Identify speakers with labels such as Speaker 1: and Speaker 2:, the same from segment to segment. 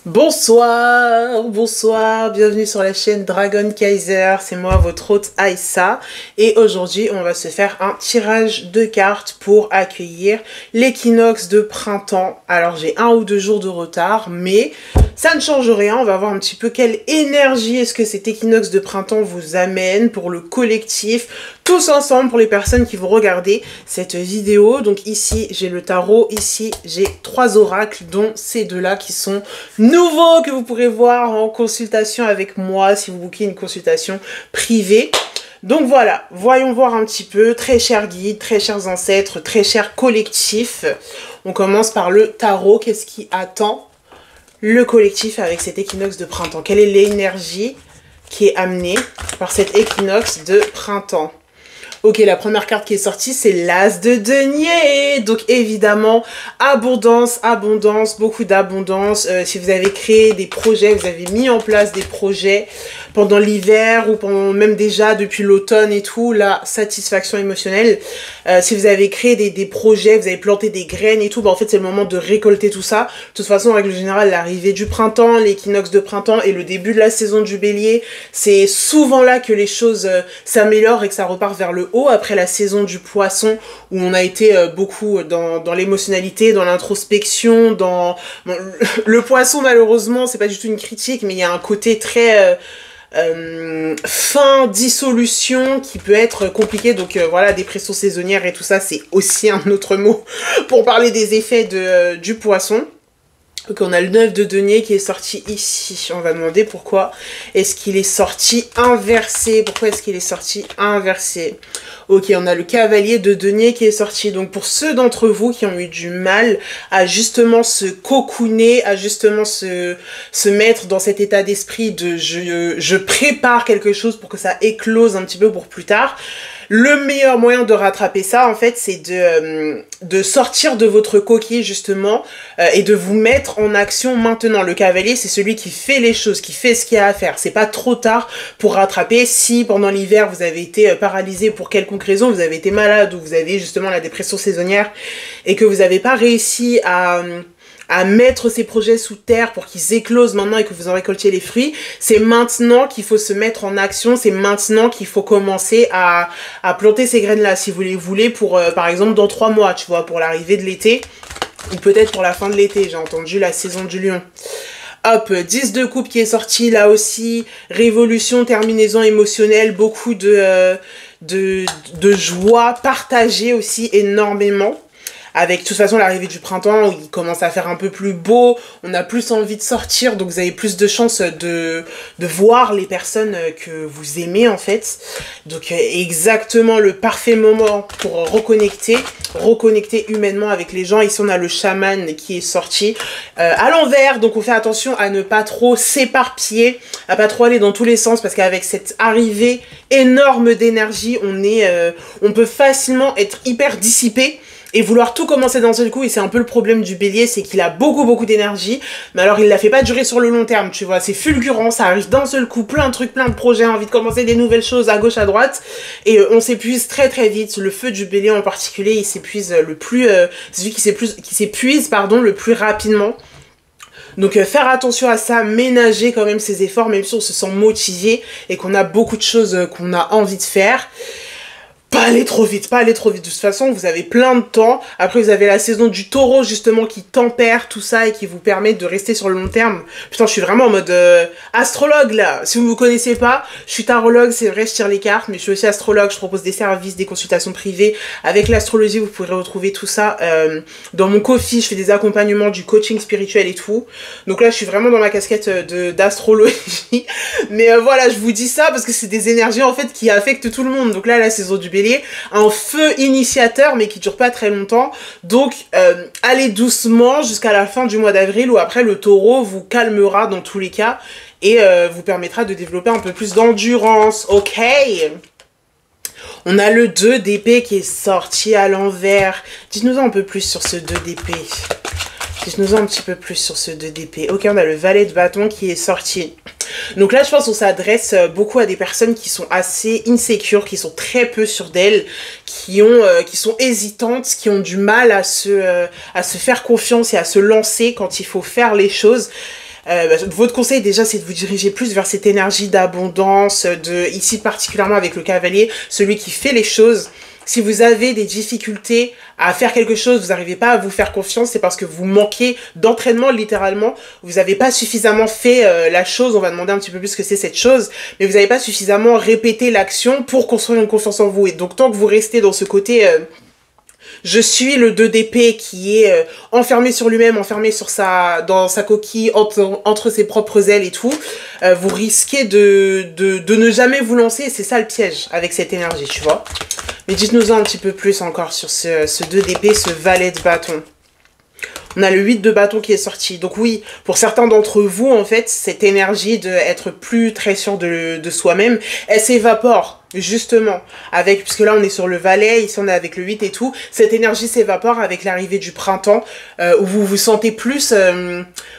Speaker 1: Bonsoir, bonsoir, bienvenue sur la chaîne Dragon Kaiser, c'est moi votre hôte Aïssa et aujourd'hui on va se faire un tirage de cartes pour accueillir l'équinoxe de printemps. Alors j'ai 1 ou 2 jours de retard mais ça ne change rien, on va voir un petit peu quelle énergie est-ce que cet équinoxe de printemps vous amène pour le collectif, tous ensemble pour les personnes qui vont regarder cette vidéo. Donc ici j'ai le tarot, ici j'ai 3 oracles dont ces deux-là qui sont nouveaux que vous pourrez voir en consultation avec moi si vous bookez une consultation privée. Donc voilà, voyons voir un petit peu, très chers guides, très chers ancêtres, très chers collectifs. On commence par le tarot, qu'est-ce qui attend le collectif avec cet équinoxe de printemps? Quelle est l'énergie qui est amenée par cet équinoxe de printemps? Ok, la première carte qui est sortie, c'est l'As de denier. Donc évidemment, abondance, abondance, beaucoup d'abondance. Si vous avez créé des projets, vous avez mis en place des projets pendant l'hiver ou pendant même déjà depuis l'automne et tout, la satisfaction émotionnelle. Si vous avez créé des projets, vous avez planté des graines et tout, bah en fait c'est le moment de récolter tout ça. De toute façon, en règle générale, l'arrivée du printemps, l'équinoxe de printemps et le début de la saison du bélier, c'est souvent là que les choses s'améliorent et que ça repart vers le haut après la saison du poisson où on a été beaucoup dans l'émotionnalité, dans l'introspection, dans... Bon, le poisson malheureusement, c'est pas du tout une critique, mais il y a un côté très... fin dissolution qui peut être compliqué, donc voilà, dépression saisonnière et tout ça, c'est aussi un autre mot pour parler des effets du poisson. Donc on a le 9 de denier qui est sorti ici. On va demander pourquoi est-ce qu'il est sorti inversé. Pourquoi est-ce qu'il est sorti inversé? Ok, on a le cavalier de denier qui est sorti. Donc pour ceux d'entre vous qui ont eu du mal à justement se cocooner, à justement se mettre dans cet état d'esprit de je prépare quelque chose pour que ça éclose un petit peu pour plus tard. Le meilleur moyen de rattraper ça, en fait, c'est de sortir de votre coquille, justement, et de vous mettre en action maintenant. Le cavalier, c'est celui qui fait les choses, qui fait ce qu'il y a à faire. C'est pas trop tard pour rattraper. Si, pendant l'hiver, vous avez été paralysé pour quelconque raison, vous avez été malade, ou vous avez justement la dépression saisonnière, et que vous n'avez pas réussi à mettre ces projets sous terre pour qu'ils éclosent maintenant et que vous en récoltiez les fruits, c'est maintenant qu'il faut se mettre en action, c'est maintenant qu'il faut commencer à planter ces graines-là, si vous les voulez, pour, par exemple, dans 3 mois, tu vois, pour l'arrivée de l'été, ou peut-être pour la fin de l'été, j'ai entendu la saison du lion. Hop, 10 de coupe qui est sorti, là aussi, révolution, terminaison émotionnelle, beaucoup de joie partagée aussi énormément. Avec de toute façon l'arrivée du printemps où il commence à faire un peu plus beau, on a plus envie de sortir, donc vous avez plus de chances de voir les personnes que vous aimez en fait. Donc exactement le parfait moment pour reconnecter humainement avec les gens. Ici on a le chaman qui est sorti à l'envers, donc on fait attention à ne pas trop s'éparpiller, à pas trop aller dans tous les sens parce qu'avec cette arrivée énorme d'énergie, on peut facilement être hyper dissipé et vouloir tout commencer d'un seul coup, et c'est un peu le problème du bélier, c'est qu'il a beaucoup d'énergie, mais alors il la fait pas durer sur le long terme, tu vois, c'est fulgurant, ça arrive d'un seul coup, plein de trucs, plein de projets, envie de commencer des nouvelles choses à gauche, à droite, et on s'épuise très vite. Le feu du bélier en particulier, il s'épuise c'est celui qui s'épuise, pardon, le plus rapidement. Donc faire attention à ça, ménager quand même ses efforts, même si on se sent motivé et qu'on a beaucoup de choses qu'on a envie de faire. Pas aller trop vite, pas aller trop vite. De toute façon, vous avez plein de temps. Après, vous avez la saison du taureau, justement, qui tempère tout ça et qui vous permet de rester sur le long terme. Putain, je suis vraiment en mode astrologue, là. Si vous ne me connaissez pas, je suis tarologue, c'est vrai, je tire les cartes, mais je suis aussi astrologue. Je propose des services, des consultations privées. Avec l'astrologie, vous pourrez retrouver tout ça dans mon Ko-fi. Je fais des accompagnements, du coaching spirituel et tout. Donc là, je suis vraiment dans ma casquette d'astrologie. Mais voilà, je vous dis ça parce que c'est des énergies, en fait, qui affectent tout le monde. Donc là, la saison du bélier, un feu initiateur mais qui dure pas très longtemps, donc allez doucement jusqu'à la fin du mois d'avril où après le taureau vous calmera dans tous les cas et vous permettra de développer un peu plus d'endurance. Ok, on a le 2 d'épée qui est sorti à l'envers. Dites-nous un peu plus sur ce 2 d'épée. Dites-nous un petit peu plus sur ce 2 d'épée. Ok, on a le valet de bâton qui est sorti. Donc là, je pense qu'on s'adresse beaucoup à des personnes qui sont assez insécures, qui sont très peu sûres d'elles, qui sont hésitantes, qui ont du mal à se faire confiance et à se lancer quand il faut faire les choses. Votre conseil déjà, c'est de vous diriger plus vers cette énergie d'abondance, ici particulièrement avec le cavalier, celui qui fait les choses. Si vous avez des difficultés à faire quelque chose, vous n'arrivez pas à vous faire confiance, c'est parce que vous manquez d'entraînement littéralement. Vous n'avez pas suffisamment fait la chose, on va demander un petit peu plus ce que c'est cette chose, mais vous n'avez pas suffisamment répété l'action pour construire une confiance en vous. Et donc tant que vous restez dans ce côté... je suis le 2 d'épée qui est enfermé sur lui-même, enfermé dans sa coquille, entre ses propres ailes et tout. Vous risquez de ne jamais vous lancer, et c'est ça le piège avec cette énergie, tu vois. Mais dites-nous un petit peu plus encore sur ce 2 d'épée, ce valet de bâton. On a le 8 de bâton qui est sorti. Donc oui, pour certains d'entre vous, en fait, cette énergie d'être plus très sûr de soi-même, elle s'évapore. Justement, puisque là on est sur le valet, ici on est avec le 8 et tout, cette énergie s'évapore avec l'arrivée du printemps, où vous vous sentez plus,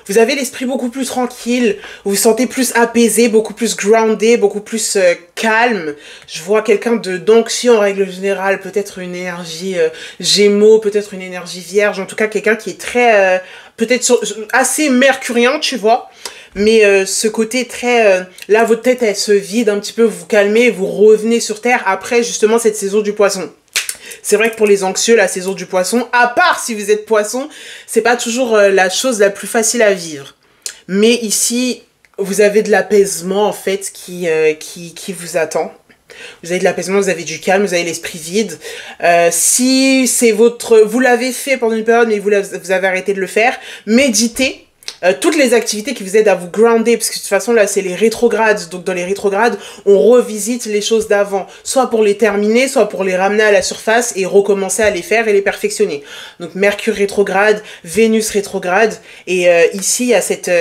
Speaker 1: vous avez l'esprit beaucoup plus tranquille, vous vous sentez plus apaisé, beaucoup plus groundé, beaucoup plus calme. Je vois quelqu'un d'anxieux en règle générale, peut-être une énergie Gémeaux, peut-être une énergie Vierge, en tout cas quelqu'un qui est très, peut-être assez mercurien, tu vois. Mais ce côté très... là, votre tête, elle se vide un petit peu, vous vous calmez, vous revenez sur Terre après, justement, cette saison du poisson. C'est vrai que pour les anxieux, la saison du poisson, à part si vous êtes poisson, c'est pas toujours la chose la plus facile à vivre. Mais ici, vous avez de l'apaisement, en fait, qui vous attend. Vous avez de l'apaisement, vous avez du calme, vous avez l'esprit vide. Si c'est vous l'avez fait pendant une période, mais vous avez arrêté de le faire, méditez. Toutes les activités qui vous aident à vous grounder, parce que de toute façon là c'est les rétrogrades, donc dans les rétrogrades on revisite les choses d'avant, soit pour les terminer, soit pour les ramener à la surface et recommencer à les faire et les perfectionner. Donc Mercure rétrograde, Vénus rétrograde, et ici il y a cette...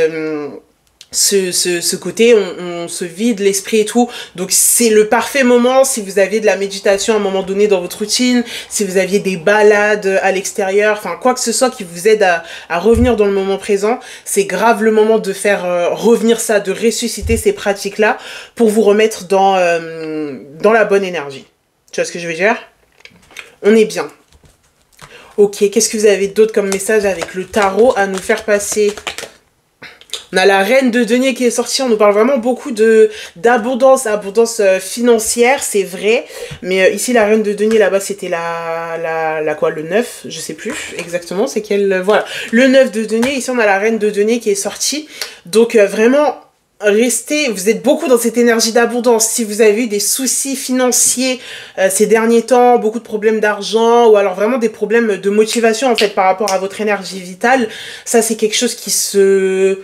Speaker 1: ce côté, on se vide l'esprit et tout, donc c'est le parfait moment si vous aviez de la méditation à un moment donné dans votre routine, si vous aviez des balades à l'extérieur, enfin quoi que ce soit qui vous aide à revenir dans le moment présent, c'est grave le moment de faire revenir ça, de ressusciter ces pratiques-là pour vous remettre dans la bonne énergie. Tu vois ce que je veux dire? On est bien. Ok, qu'est-ce que vous avez d'autre comme message avec le tarot à nous faire passer? On a la reine de denier qui est sortie, on nous parle vraiment beaucoup d'abondance, abondance financière, c'est vrai. Mais ici, la reine de denier, là-bas, c'était le 9, je sais plus exactement, c'est quelle... Voilà, le 9 de denier, ici on a la reine de denier qui est sortie. Donc vraiment... Restez, vous êtes beaucoup dans cette énergie d'abondance. Si vous avez eu des soucis financiers ces derniers temps, beaucoup de problèmes d'argent, ou alors vraiment des problèmes de motivation en fait par rapport à votre énergie vitale, ça c'est quelque chose qui se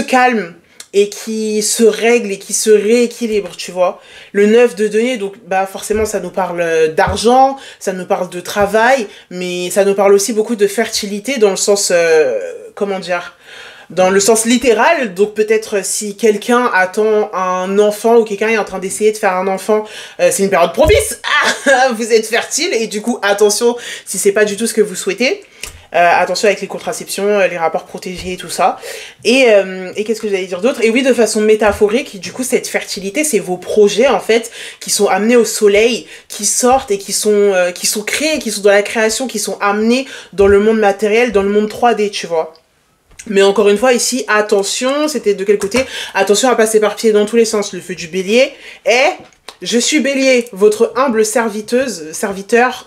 Speaker 1: calme et qui se règle et qui se rééquilibre, tu vois. Le 9 de denier, donc bah forcément ça nous parle d'argent, ça nous parle de travail, mais ça nous parle aussi beaucoup de fertilité dans le sens, comment dire, dans le sens littéral. Donc peut-être si quelqu'un attend un enfant ou quelqu'un est en train d'essayer de faire un enfant, c'est une période propice. Ah, vous êtes fertile et du coup attention si c'est pas du tout ce que vous souhaitez. Attention avec les contraceptions, les rapports protégés et tout ça. Et qu'est-ce que j'allais dire d'autre? Et oui, de façon métaphorique, du coup, cette fertilité, c'est vos projets, en fait, qui sont amenés au soleil, qui sortent et qui sont créés, qui sont dans la création, qui sont amenés dans le monde matériel, dans le monde 3D, tu vois. Mais encore une fois, ici, attention, c'était de quel côté? Attention à pas s'éparpiller dans tous les sens. Le feu du bélier est... Je suis bélier, votre humble serviteur.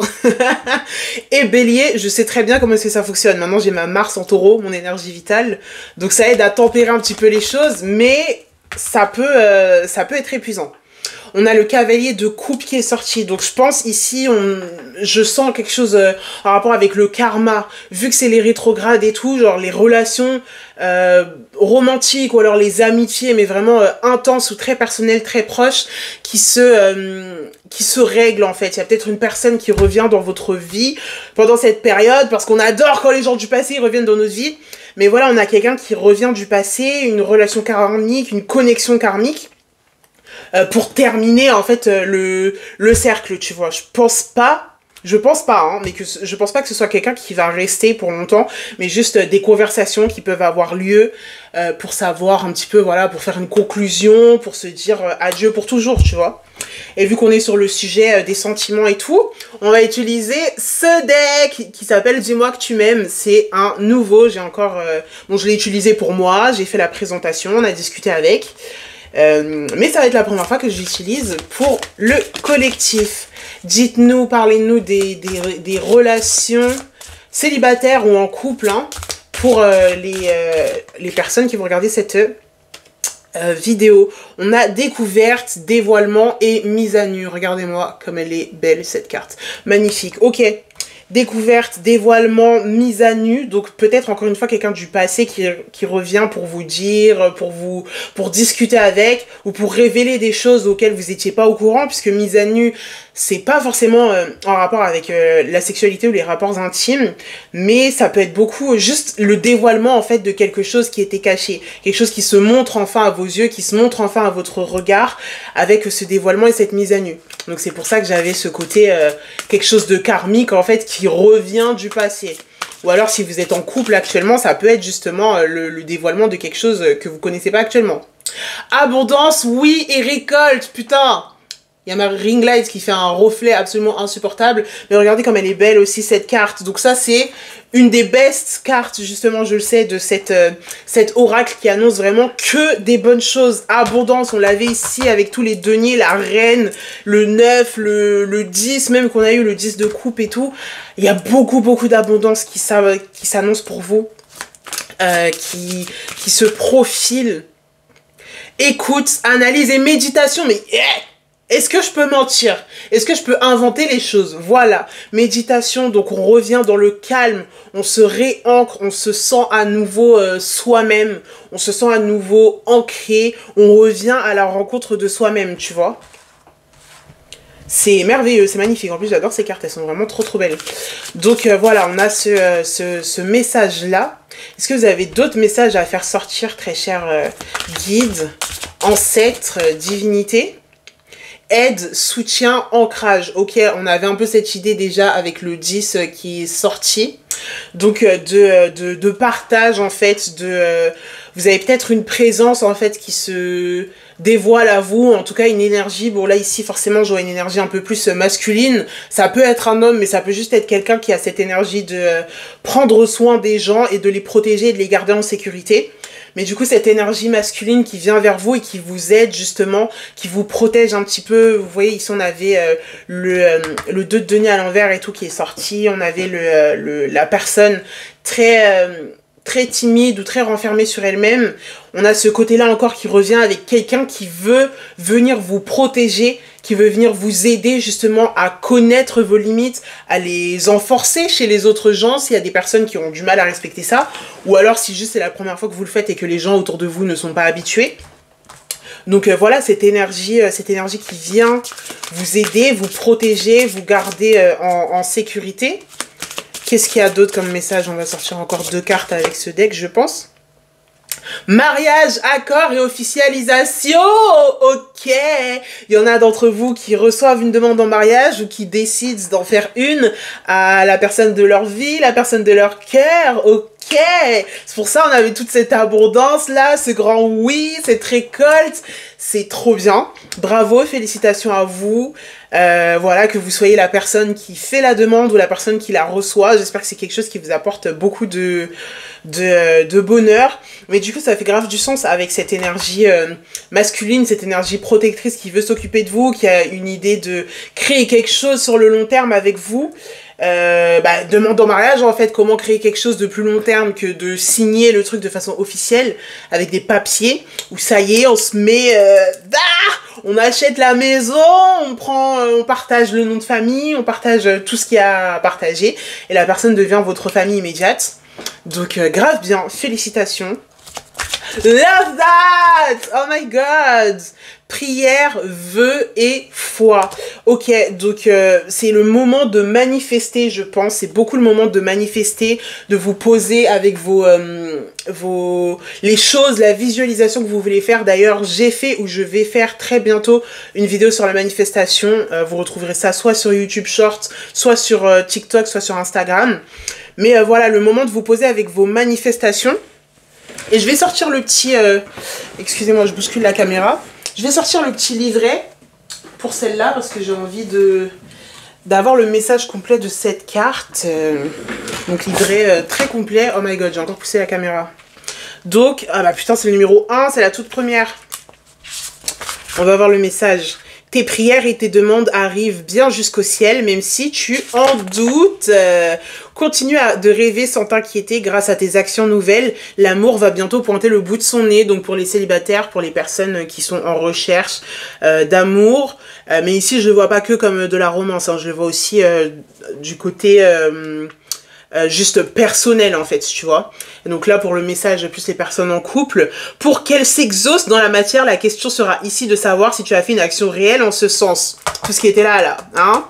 Speaker 1: Et bélier, je sais très bien comment est-ce que ça fonctionne. Maintenant, j'ai ma Mars en taureau, mon énergie vitale. Donc ça aide à tempérer un petit peu les choses, mais ça peut être épuisant. On a le cavalier de coupe qui est sorti. Donc je pense ici, je sens quelque chose en rapport avec le karma. Vu que c'est les rétrogrades et tout, genre les relations romantiques ou alors les amitiés, mais vraiment intenses ou très personnelles, très proches, qui se règlent en fait. Il y a peut-être une personne qui revient dans votre vie pendant cette période, parce qu'on adore quand les gens du passé reviennent dans notre vie. Mais voilà, on a quelqu'un qui revient du passé, une relation karmique, une connexion karmique. Pour terminer en fait le cercle, tu vois. Je pense pas Je pense pas, hein, mais je pense pas que ce soit quelqu'un qui va rester pour longtemps, mais juste des conversations qui peuvent avoir lieu pour savoir un petit peu, voilà, pour faire une conclusion, pour se dire adieu pour toujours, tu vois. Et vu qu'on est sur le sujet des sentiments et tout, on va utiliser ce deck qui s'appelle Dis-moi que tu m'aimes. C'est un nouveau, j'ai encore... bon, je l'ai utilisé pour moi, j'ai fait la présentation, on a discuté avec. Mais ça va être la première fois que j'utilise pour le collectif. Dites-nous, parlez-nous des relations célibataires ou en couple, hein, pour les personnes qui vont regarder cette vidéo. On a découverte, dévoilement et mise à nu. Regardez-moi comme elle est belle cette carte. Magnifique. Ok. Découverte, dévoilement, mise à nu. Donc peut-être encore une fois quelqu'un du passé qui revient pour vous dire, pour discuter avec, ou pour révéler des choses auxquelles vous n'étiez pas au courant, puisque mise à nu, c'est pas forcément en rapport avec la sexualité ou les rapports intimes, mais ça peut être beaucoup juste le dévoilement en fait de quelque chose qui était caché, quelque chose qui se montre enfin à vos yeux, qui se montre enfin à votre regard avec ce dévoilement et cette mise à nu. Donc c'est pour ça que j'avais ce côté quelque chose de karmique en fait qui revient du passé. Ou alors si vous êtes en couple actuellement, ça peut être justement le dévoilement de quelque chose que vous connaissez pas actuellement. Abondance, oui, et récolte, putain. Il y a ma ring light qui fait un reflet absolument insupportable. Mais regardez comme elle est belle aussi cette carte. Donc ça c'est une des best cartes justement, je le sais, de cet oracle qui annonce vraiment que des bonnes choses. Abondance, on l'avait ici avec tous les deniers, la reine, le 9, le 10, même qu'on a eu le 10 de coupe et tout. Il y a beaucoup d'abondance qui s'annonce pour vous. Qui se profile. Écoute, analyse et méditation, mais... Est-ce que je peux mentir? Est-ce que je peux inventer les choses? Voilà. Méditation, donc on revient dans le calme, on se réancre, on se sent à nouveau soi-même, on se sent à nouveau ancré, on revient à la rencontre de soi-même, tu vois. C'est merveilleux, c'est magnifique. En plus, j'adore ces cartes, elles sont vraiment trop belles. Donc voilà, on a ce message-là. Est-ce que vous avez d'autres messages à faire sortir, très chers guides, ancêtres, divinités? Aide, soutien, ancrage. Ok, on avait un peu cette idée déjà avec le 10 qui est sorti. Donc de partage en fait, vous avez peut-être une présence en fait qui se dévoile à vous, en tout cas une énergie. Bon là ici forcément j'aurais une énergie un peu plus masculine. Ça peut être un homme mais ça peut juste être quelqu'un qui a cette énergie de prendre soin des gens et de les protéger et de les garder en sécurité. Mais du coup, cette énergie masculine qui vient vers vous et qui vous aide justement, qui vous protège un petit peu. Vous voyez, ici, on avait le 2 de denier à l'envers et tout qui est sorti. On avait la personne très timide ou très renfermée sur elle-même. On a ce côté-là encore qui revient avec quelqu'un qui veut venir vous protéger, qui veut venir vous aider justement à connaître vos limites, à les enforcer chez les autres gens s'il y a des personnes qui ont du mal à respecter ça, ou alors si juste c'est la première fois que vous le faites et que les gens autour de vous ne sont pas habitués. Donc voilà, cette énergie qui vient vous aider, vous protéger, vous garder en sécurité. Qu'est-ce qu'il y a d'autre comme message? On va sortir encore 2 cartes avec ce deck, je pense. Mariage, accord et officialisation. Ok. Il y en a d'entre vous qui reçoivent une demande en mariage ou qui décident d'en faire une à la personne de leur vie, la personne de leur cœur. Ok. C'est pour ça on avait toute cette abondance là, ce grand oui, cette récolte. C'est trop bien. Bravo, félicitations à vous. Voilà, que vous soyez la personne qui fait la demande ou la personne qui la reçoit. J'espère que c'est quelque chose qui vous apporte beaucoup de bonheur. Mais du coup, ça fait grave du sens avec cette énergie masculine, cette énergie protectrice qui veut s'occuper de vous, qui a une idée de créer quelque chose sur le long terme avec vous. Demande en mariage en fait, comment créer quelque chose de plus long terme que de signer le truc de façon officielle avec des papiers où ça y est, on se met on achète la maison, on partage le nom de famille, on partage tout ce qu'il y a à partager et la personne devient votre famille immédiate. Donc grave bien, félicitations. Love that! Oh my god! Prière, vœux et foi. Ok, donc c'est le moment de manifester, je pense. C'est beaucoup le moment de manifester, de vous poser avec les choses, la visualisation que vous voulez faire. D'ailleurs, j'ai fait ou je vais faire très bientôt une vidéo sur la manifestation. Vous retrouverez ça soit sur YouTube Short, soit sur TikTok, soit sur Instagram. Mais voilà, le moment de vous poser avec vos manifestations. Et je vais sortir le petit... excusez-moi, je bouscule la caméra. Je vais sortir le petit livret pour celle-là parce que j'ai envie d'avoir le message complet de cette carte. Donc livret très complet. Oh my god, j'ai encore poussé la caméra. Donc, ah bah putain, c'est le numéro 1, c'est la toute première. On va voir le message. Tes prières et tes demandes arrivent bien jusqu'au ciel, même si tu en doutes. Continue de rêver sans t'inquiéter grâce à tes actions nouvelles. L'amour va bientôt pointer le bout de son nez. Donc pour les célibataires, pour les personnes qui sont en recherche d'amour. Mais ici, je le vois pas que comme de la romance. Hein, je le vois aussi du côté... juste personnel en fait, tu vois. Et donc là pour le message plus les personnes en couple, pour qu'elles s'exaucent dans la matière, la question sera ici de savoir si tu as fait une action réelle en ce sens. Tout ce qui était là, hein.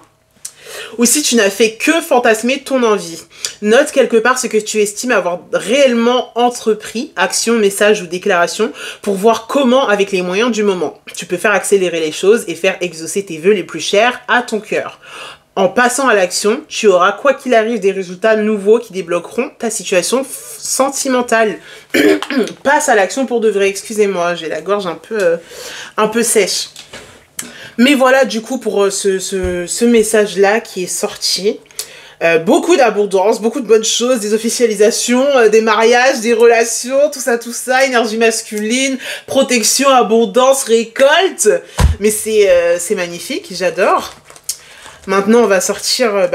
Speaker 1: Ou si tu n'as fait que fantasmer ton envie. Note quelque part ce que tu estimes avoir réellement entrepris, action, message ou déclaration, pour voir comment avec les moyens du moment. Tu peux faire accélérer les choses et faire exaucer tes vœux les plus chers à ton cœur. En passant à l'action, tu auras, quoi qu'il arrive, des résultats nouveaux qui débloqueront ta situation sentimentale. Passe à l'action pour de vrai. Excusez-moi, j'ai la gorge un peu sèche. Mais voilà, du coup, pour ce message-là qui est sorti. Beaucoup d'abondance, beaucoup de bonnes choses, des officialisations, des mariages, des relations, tout ça, énergie masculine, protection, abondance, récolte. Mais c'est magnifique, j'adore. Maintenant, on va sortir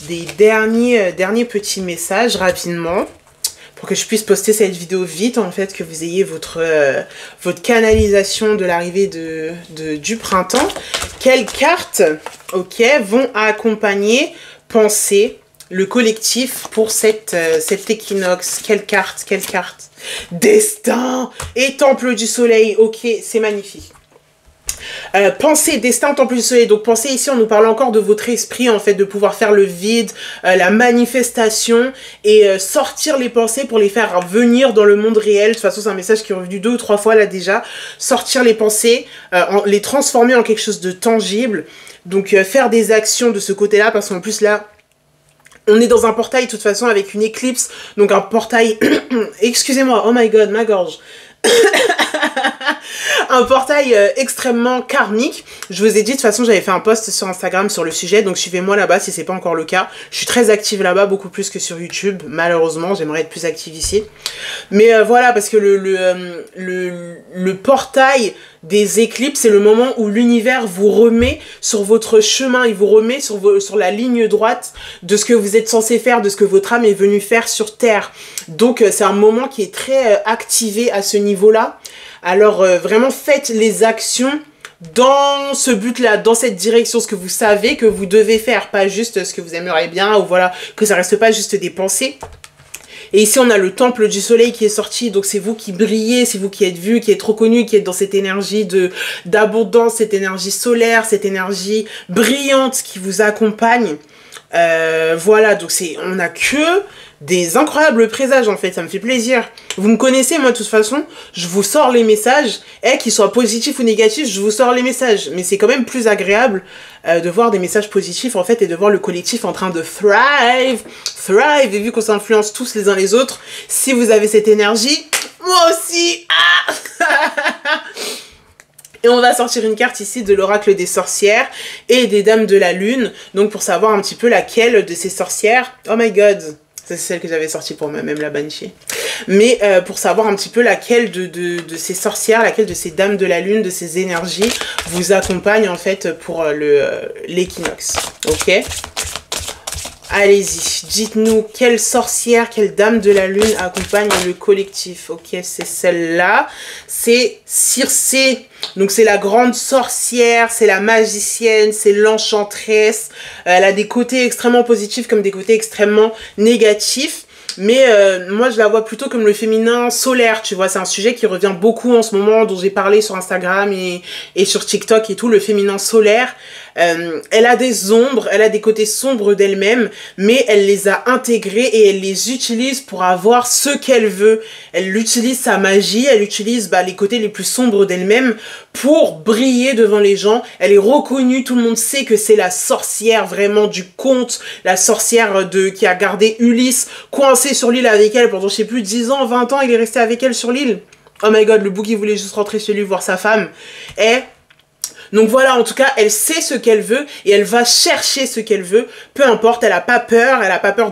Speaker 1: des derniers petits messages rapidement pour que je puisse poster cette vidéo vite, en fait, que vous ayez votre canalisation de l'arrivée du printemps. Quelles cartes, ok, vont accompagner, penser le collectif pour cet équinoxe? Quelle carte? Destin et temple du soleil, ok, c'est magnifique. Pensée, destin, temple du soleil. Donc pensée ici, on nous parle encore de votre esprit, en fait, de pouvoir faire le vide, la manifestation et sortir les pensées pour les faire venir dans le monde réel. De toute façon, c'est un message qui est revenu 2 ou 3 fois là déjà. Sortir les pensées, les transformer en quelque chose de tangible. Donc faire des actions de ce côté-là, parce qu'en plus là, on est dans un portail de toute façon avec une éclipse. Donc un portail... Excusez-moi, oh my god, ma gorge. Un portail extrêmement karmique. Je vous ai dit, de toute façon, j'avais fait un post sur Instagram sur le sujet, donc suivez-moi là-bas si c'est pas encore le cas. Je suis très active là-bas, beaucoup plus que sur YouTube, malheureusement. J'aimerais être plus active ici. Mais voilà, parce que le portail des éclipses, c'est le moment où l'univers vous remet sur votre chemin, il vous remet sur la ligne droite de ce que vous êtes censé faire, de ce que votre âme est venue faire sur Terre. Donc c'est un moment qui est très activé à ce niveau-là. Alors vraiment faites les actions dans ce but-là, dans cette direction, ce que vous savez que vous devez faire, pas juste ce que vous aimeriez bien, ou voilà, que ça reste pas juste des pensées. Et ici, on a le temple du soleil qui est sorti, donc c'est vous qui brillez, c'est vous qui êtes vu, qui êtes reconnu, qui êtes dans cette énergie d'abondance, cette énergie solaire, cette énergie brillante qui vous accompagne. Voilà, donc on n'a que des incroyables présages en fait, ça me fait plaisir. Vous me connaissez, moi de toute façon, je vous sors les messages, qu'ils soient positifs ou négatifs, je vous sors les messages. Mais c'est quand même plus agréable de voir des messages positifs en fait et de voir le collectif en train de thrive, et vu qu'on s'influence tous les uns les autres, si vous avez cette énergie, moi aussi, Et on va sortir une carte ici de l'oracle des sorcières et des dames de la lune, donc pour savoir un petit peu laquelle de ces sorcières, oh my god, c'est celle que j'avais sortie pour moi-même, la Banshee. Mais pour savoir un petit peu laquelle de ces sorcières, laquelle de ces dames de la lune, de ces énergies, vous accompagne en fait pour l'équinoxe. Ok? Allez-y, dites-nous quelle sorcière, quelle dame de la lune accompagne le collectif. Ok, c'est celle-là. C'est Circé. Donc c'est la grande sorcière, c'est la magicienne, c'est l'enchanteresse. Elle a des côtés extrêmement positifs comme des côtés extrêmement négatifs. mais moi je la vois plutôt comme le féminin solaire, tu vois, c'est un sujet qui revient beaucoup en ce moment, dont j'ai parlé sur Instagram et sur TikTok et tout, le féminin solaire. Elle a des ombres, elle a des côtés sombres d'elle-même, mais elle les a intégrés et elle les utilise pour avoir ce qu'elle veut. Elle utilise sa magie, elle utilise les côtés les plus sombres d'elle-même pour briller devant les gens. Elle est reconnue, tout le monde sait que c'est la sorcière vraiment du conte, la sorcière qui a gardé Ulysse coincé sur l'île avec elle pendant je sais plus 10 ans, 20 ans, il est resté avec elle sur l'île. Oh my god, le bouc il voulait juste rentrer chez lui voir sa femme. Donc voilà, en tout cas, elle sait ce qu'elle veut et elle va chercher ce qu'elle veut. Peu importe, elle a pas peur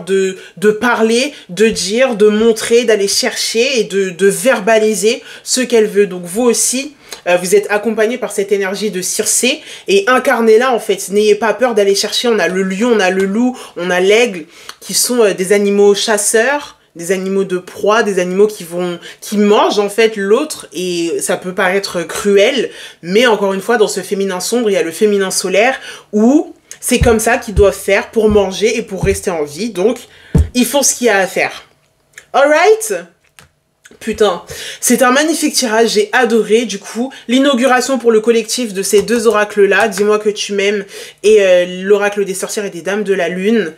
Speaker 1: de parler, de dire, de montrer, d'aller chercher et de verbaliser ce qu'elle veut. Donc vous aussi, vous êtes accompagné par cette énergie de Circé et incarnez-la en fait. N'ayez pas peur d'aller chercher. On a le lion, on a le loup, on a l'aigle qui sont des animaux chasseurs, des animaux de proie, des animaux qui mangent en fait l'autre, et ça peut paraître cruel, mais encore une fois, dans ce féminin sombre, il y a le féminin solaire où c'est comme ça qu'ils doivent faire pour manger et pour rester en vie, donc ils font ce qu'il y a à faire. Alright? Putain, c'est un magnifique tirage, j'ai adoré du coup l'inauguration pour le collectif de ces deux oracles-là, Dis-moi que tu m'aimes et l'oracle des sorcières et des dames de la lune.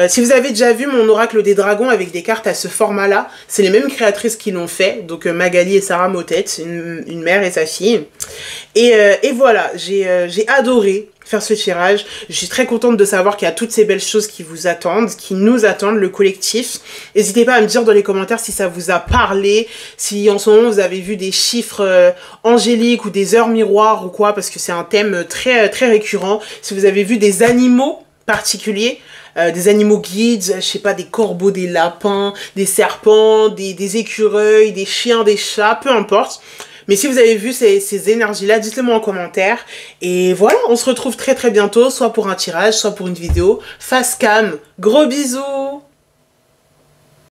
Speaker 1: Si vous avez déjà vu mon oracle des dragons avec des cartes à ce format-là, c'est les mêmes créatrices qui l'ont fait, donc Magali et Sarah Motet, une mère et sa fille. Et voilà, j'ai adoré faire ce tirage. Je suis très contente de savoir qu'il y a toutes ces belles choses qui vous attendent, qui nous attendent, le collectif. N'hésitez pas à me dire dans les commentaires si ça vous a parlé, si en ce moment vous avez vu des chiffres angéliques ou des heures miroirs ou quoi, parce que c'est un thème très, très récurrent. Si vous avez vu des animaux particuliers, des animaux guides, je sais pas, des corbeaux, des lapins, des serpents, des écureuils, des chiens, des chats, peu importe. Mais si vous avez vu ces énergies-là, dites-le moi en commentaire. Et voilà, on se retrouve très très bientôt, soit pour un tirage, soit pour une vidéo. Face cam, gros bisous!